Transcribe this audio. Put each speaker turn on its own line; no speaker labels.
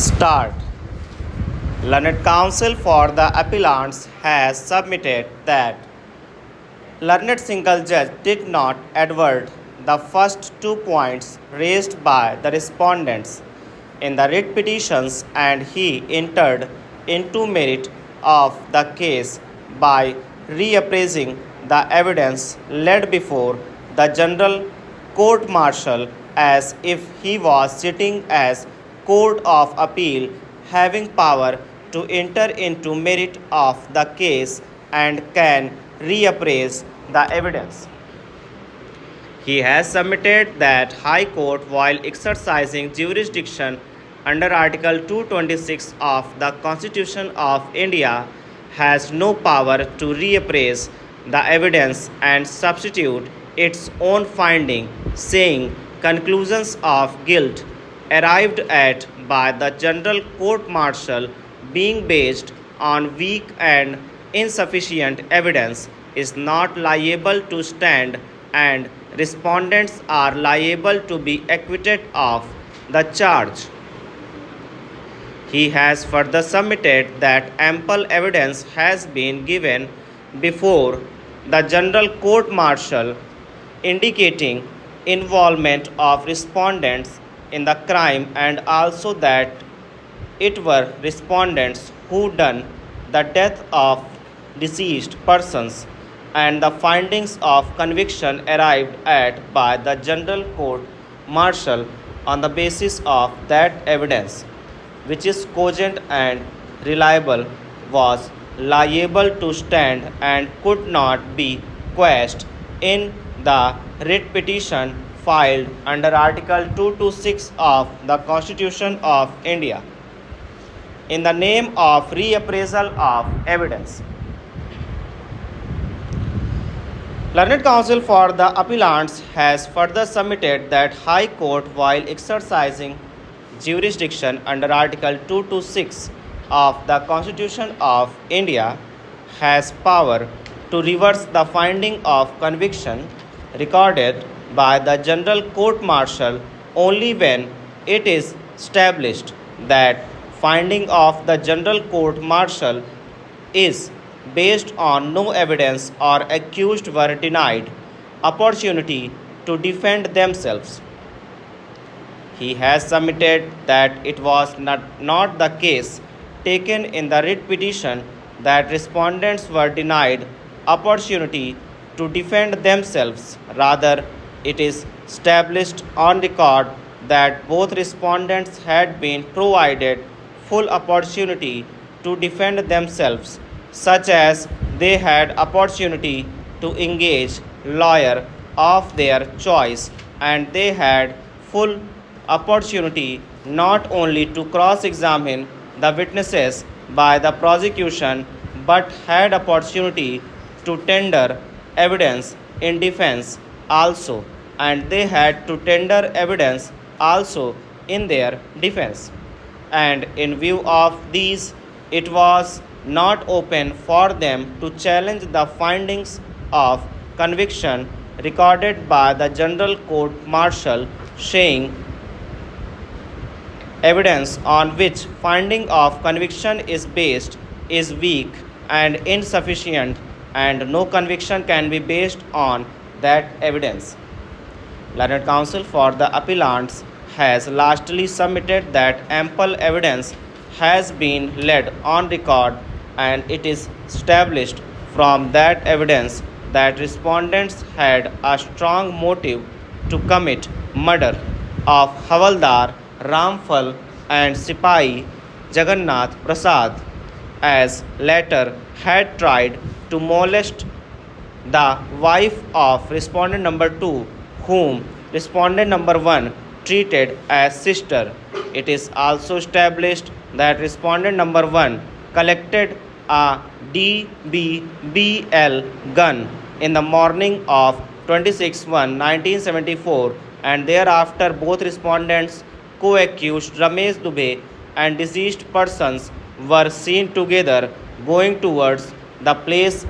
Start. Learned Counsel for the appellants has submitted that learned single judge did not advert the first 2 points raised by the respondents in the writ petitions, and he entered into merit of the case by reappraising the evidence laid before the General Court Martial as if he was sitting as Court of Appeal, having power to enter into merit of the case and can reappraise the evidence. He has submitted that High Court, while exercising jurisdiction under Article 226 of the Constitution of India, has no power to reappraise the evidence and substitute its own finding, saying conclusions of guilt arrived at by the General Court Martial being based on weak and insufficient evidence is not liable to stand, and respondents are liable to be acquitted of the charge. He has further submitted that ample evidence has been given before the General Court Martial indicating involvement of respondents in the crime, and also that it were respondents who done the death of deceased persons, and the findings of conviction arrived at by the General Court Martial on the basis of that evidence, which is cogent and reliable, was liable to stand and could not be quashed in the writ petition filed under Article 226 of the Constitution of India in the name of reappraisal of evidence. Learned Counsel for the appellants has further submitted that High Court, while exercising jurisdiction under Article 226 of the Constitution of India, has power to reverse the finding of conviction recorded by the General Court Martial only when it is established that finding of the General Court Martial is based on no evidence or accused were denied opportunity to defend themselves. He has submitted that it was not the case taken in the writ petition that respondents were denied opportunity to defend themselves. Rather, it is established on record that both respondents had been provided full opportunity to defend themselves, such as they had opportunity to engage lawyer of their choice, and they had full opportunity not only to cross-examine the witnesses by the prosecution but had opportunity to tender evidence in defense also, and they had to tender evidence also in their defense. And in view of these, it was not open for them to challenge the findings of conviction recorded by the General Court Martial, saying evidence on which finding of conviction is based is weak and insufficient, and no conviction can be based on that evidence. Learned Counsel for the appellants has lastly submitted that ample evidence has been laid on record, and it is established from that evidence that respondents had a strong motive to commit murder of Havaldar Ramphal and Sipahi Jagannath Prasad, as latter had tried to molest the wife of respondent number 2, whom respondent number 1 treated as sister. It is also established that respondent number 1 collected a DBBL gun in the morning of 26/1/1974, and thereafter both respondents, co-accused Ramesh Dubey and deceased persons, were seen together going towards the place